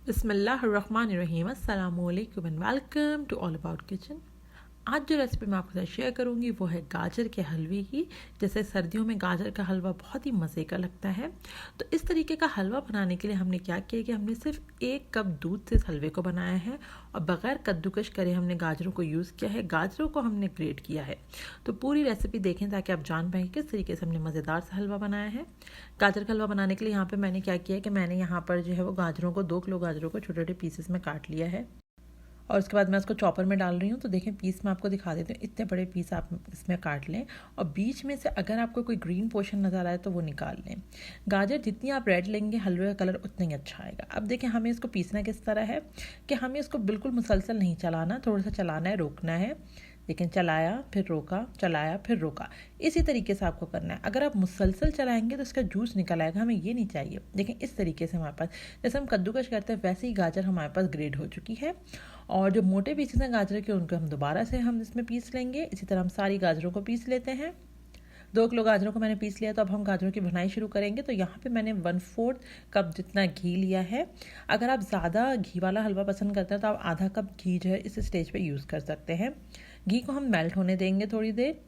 बिस्मिल्लाहिर्रहमानिर्रहीम अस्सलामुअलैकुम and welcome to all about kitchen. आज जो रेसिपी मैं आपके साथ शेयर करूंगी वो है गाजर के हलवे की। जैसे सर्दियों में गाजर का हलवा बहुत ही मज़े का लगता है, तो इस तरीके का हलवा बनाने के लिए हमने क्या किया कि हमने सिर्फ 1 कप दूध से इस हलवे को बनाया है और बग़ैर कद्दूकश करे हमने गाजरों को यूज़ किया है। गाजरों को हमने ग्रेट किया है। तो पूरी रेसिपी देखें ताकि आप जान पाएँ किस तरीके से हमने मज़ेदार सा हलवा बनाया है। गाजर का हलवा बनाने के लिए यहाँ पर मैंने क्या किया है कि मैंने यहाँ पर जो है वो गाजरों को 2 किलो गाजरों को छोटे छोटे पीसेस में काट लिया है और उसके बाद मैं उसको चॉपर में डाल रही हूँ। तो देखें पीस मैं आपको दिखा देती हूँ, इतने बड़े पीस आप इसमें काट लें और बीच में से अगर आपको कोई ग्रीन पोर्शन नज़र आए तो वो निकाल लें। गाजर जितनी आप रेड लेंगे हलवे का कलर उतना ही अच्छा आएगा। अब देखें हमें इसको पीसना किस तरह है कि हमें इसको बिल्कुल मुसलसल नहीं चलाना, थोड़ा सा चलाना है, रोकना है। लेकिन चलाया फिर रोका, चलाया फिर रोका, इसी तरीके से आपको करना है। अगर आप मुसलसल चलाएंगे तो इसका जूस निकल आएगा, हमें ये नहीं चाहिए। लेकिन इस तरीके से हमारे पास जैसे हम कद्दूकश करते हैं वैसे ही गाजर हमारे पास ग्रेड हो चुकी है। और जो मोटे पीसेस हैं गाजर के उनको हम दोबारा से हम इसमें पीस लेंगे। इसी तरह हम सारी गाजरों को पीस लेते हैं। 2 किलो गाजरों को मैंने पीस लिया, तो अब हम गाजरों की भुनाई शुरू करेंगे। तो यहाँ पे मैंने 1/4 कप जितना घी लिया है। अगर आप ज़्यादा घी वाला हलवा पसंद करते हैं तो आप आधा कप घी जो है इस स्टेज पे यूज़ कर सकते हैं। घी को हम मेल्ट होने देंगे थोड़ी देर।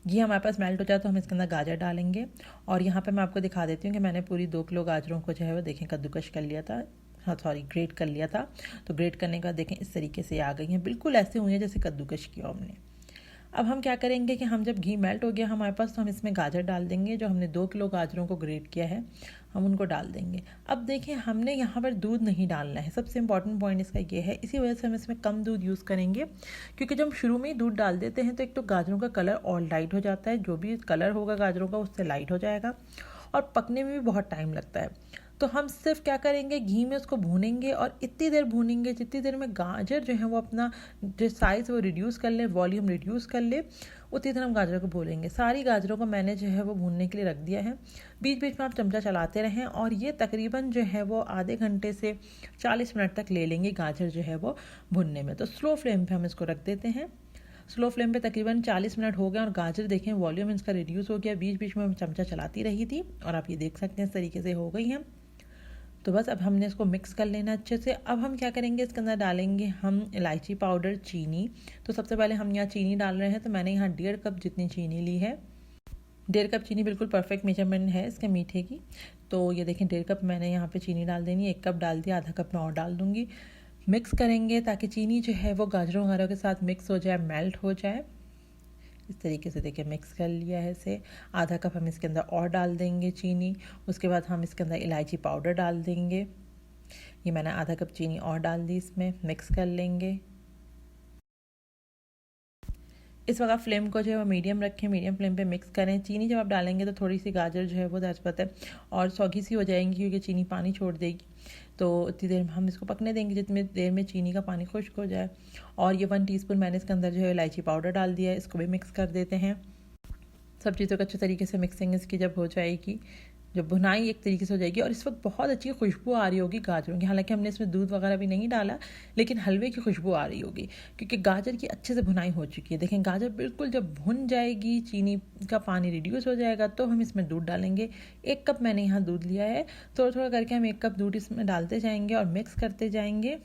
घी हमारे पास मेल्ट हो जाए तो हम इसके अंदर गाजर डालेंगे। और यहाँ पे मैं आपको दिखा देती हूँ कि मैंने पूरी 2 किलो गाजरों को जो है वो देखें कद्दूकश कर लिया था, हाँ सॉरी ग्रेट कर लिया था। तो ग्रेट करने के बाद देखें इस तरीके से आ गई हैं, बिल्कुल ऐसे हुई हैं जैसे कद्दूकश किया हमने। अब हम क्या करेंगे कि हम जब घी मेल्ट हो गया हमारे पास तो हम इसमें गाजर डाल देंगे। जो हमने 2 किलो गाजरों को ग्रेट किया है हम उनको डाल देंगे। अब देखें हमने यहाँ पर दूध नहीं डालना है, सबसे इंपॉर्टेंट पॉइंट इसका ये है। इसी वजह से हम इसमें कम दूध यूज़ करेंगे, क्योंकि जब शुरू में ही दूध डाल देते हैं तो एक तो गाजरों का कलर और लाइट हो जाता है, जो भी कलर होगा गाजरों का उससे लाइट हो जाएगा और पकने में भी बहुत टाइम लगता है। तो हम सिर्फ क्या करेंगे घी में उसको भूनेंगे और इतनी देर भूनेंगे जितनी देर में गाजर जो है वो अपना जो साइज़ वो रिड्यूस कर ले, वॉल्यूम रिड्यूस कर ले, उतनी देर हम गाजरों को भूनेंगे। सारी गाजरों को मैंने जो है वो भूनने के लिए रख दिया है। बीच बीच में आप चमचा चलाते रहें और ये तकरीबन जो है वो आधे घंटे से 40 मिनट तक ले लेंगे गाजर जो है वो भुनने में। तो स्लो फ्लेम पर हम इसको रख देते हैं। स्लो फ्लेम पे तकरीबन 40 मिनट हो गए और गाजर देखें वॉल्यूम इसका रिड्यूस हो गया। बीच बीच में हम चमचा चलाती रही थी और आप ये देख सकते हैं इस तरीके से हो गई हैं। तो बस अब हमने इसको मिक्स कर लेना अच्छे से। अब हम क्या करेंगे इसके अंदर डालेंगे हम इलायची पाउडर, चीनी। तो सबसे पहले हम यहाँ चीनी डाल रहे हैं। तो मैंने यहाँ 1.5 कप जितनी चीनी ली है। 1.5 कप चीनी बिल्कुल परफेक्ट मेजरमेंट है इसके मीठे की। तो ये देखें 1.5 कप मैंने यहाँ पे चीनी डाल देनी है। 1 कप डाल दिया, आधा कप मैं और डाल दूँगी। मिक्स करेंगे ताकि चीनी जो है वो गाजरों वगैरह के साथ मिक्स हो जाए, मेल्ट हो जाए। इस तरीके से देखिए मिक्स कर लिया है इसे। आधा कप हम इसके अंदर और डाल देंगे चीनी। उसके बाद हम इसके अंदर इलायची पाउडर डाल देंगे। ये मैंने आधा कप चीनी और डाल दी, इसमें मिक्स कर लेंगे। इस वक्त फ्लेम को जो है वो मीडियम रखें, मीडियम फ्लेम पे मिक्स करें। चीनी जब आप डालेंगे तो थोड़ी सी गाजर जो है वो दरअसल है और सौगी सी हो जाएंगी, क्योंकि चीनी पानी छोड़ देगी। तो उतनी देर में हम इसको पकने देंगे जितनी देर में चीनी का पानी खुश्क हो जाए। और ये 1 टीस्पून मैंने इसके अंदर जो है इलायची पाउडर डाल दिया है, इसको भी मिक्स कर देते हैं। सब चीज़ों को अच्छे तरीके से मिक्सिंग इसकी जब हो जाएगी, जब भुनाई एक तरीके से हो जाएगी और इस वक्त बहुत अच्छी खुशबू आ रही होगी गाजरों की। हालांकि हमने इसमें दूध वगैरह भी नहीं डाला, लेकिन हलवे की खुशबू आ रही होगी क्योंकि गाजर की अच्छे से भुनाई हो चुकी है। देखें गाजर बिल्कुल जब भुन जाएगी, चीनी का पानी रिड्यूस हो जाएगा, तो हम इसमें दूध डालेंगे। 1 कप मैंने यहाँ दूध लिया है। थोड़ा थोड़ा करके हम 1 कप दूध इसमें डालते जाएंगे और मिक्स करते जाएंगे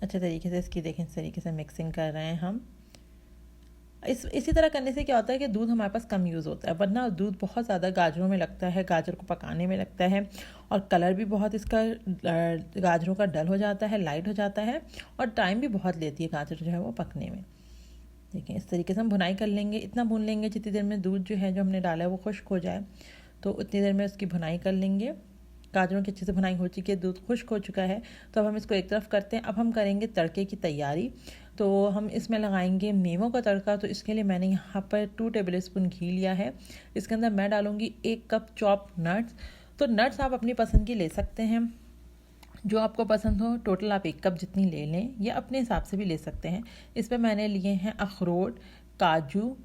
अच्छे तरीके से। इसकी देखें इस तरीके से मिक्सिंग कर रहे हैं हम। इसी तरह करने से क्या होता है कि दूध हमारे पास कम यूज़ होता है, वरना दूध बहुत ज़्यादा गाजरों में लगता है, गाजर को पकाने में लगता है और कलर भी बहुत इसका गाजरों का डल हो जाता है, लाइट हो जाता है और टाइम भी बहुत लेती है गाजर जो है वो पकने में। देखिए इस तरीके से हम भुनाई कर लेंगे। इतना भून लेंगे जितनी देर में दूध जो है जो हमने डाला है वो खुश्क हो जाए, तो उतनी देर में उसकी भुनाई कर लेंगे। गाजरों की अच्छे से भुनाई हो चुकी है, दूध खुश्क हो चुका है। तो अब हम इसको एक तरफ करते हैं। अब हम करेंगे तड़के की तैयारी। तो हम इसमें लगाएंगे मेवों का तड़का। तो इसके लिए मैंने यहाँ पर 2 टेबल स्पून घी लिया है। इसके अंदर मैं डालूँगी 1 कप चॉप नट्स। तो नट्स आप अपनी पसंद की ले सकते हैं, जो आपको पसंद हो। टोटल आप 1 कप जितनी ले लें या अपने हिसाब से भी ले सकते हैं। इस पर मैंने लिए हैं अखरोट, काजू,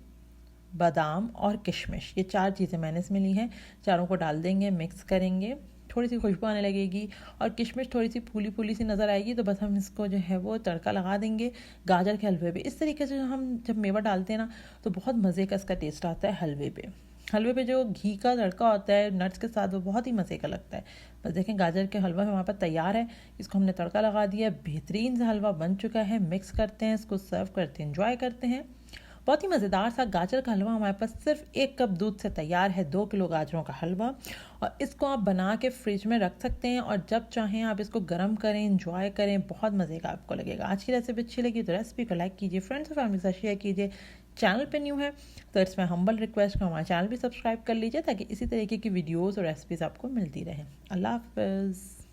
बादाम और किशमिश। ये 4 चीज़ें मैंने इसमें ली हैं। चारों को डाल देंगे, मिक्स करेंगे। थोड़ी सी खुशबू आने लगेगी और किशमिश थोड़ी सी फूली फूली सी नज़र आएगी, तो बस हम इसको जो है वो तड़का लगा देंगे गाजर के हलवे पे। इस तरीके से हम जब मेवा डालते हैं ना तो बहुत मज़े का इसका टेस्ट आता है हलवे पे। हलवे पे जो घी का तड़का होता है नट्स के साथ, वो बहुत ही मज़े का लगता है। बस देखें, गाजर के हलवा हमारे पास तैयार है। इसको हमने तड़का लगा दिया, बेहतरीन सा हलवा बन चुका है। मिक्स करते हैं, इसको सर्व करते हैं, एंजॉय करते हैं। बहुत ही मज़ेदार सा गाजर का हलवा हमारे पास सिर्फ 1 कप दूध से तैयार है। 2 किलो गाजरों का हलवा, और इसको आप बना के फ्रिज में रख सकते हैं और जब चाहें आप इसको गर्म करें, एंजॉय करें। बहुत मज़े का आपको लगेगा। आज की रेसिपी अच्छी लगी तो रेसिपी को लाइक कीजिए, फ्रेंड्स और फैमिली के साथ शेयर कीजिए। चैनल पे न्यू है तो इट्स माई हम्बल रिक्वेस्ट कि हमारा चैनल भी सब्सक्राइब कर लीजिए, ताकि इसी तरीके की वीडियोज़ और रेसिपीज़ आपको मिलती रहें। अल्लाह हाफ़िज़।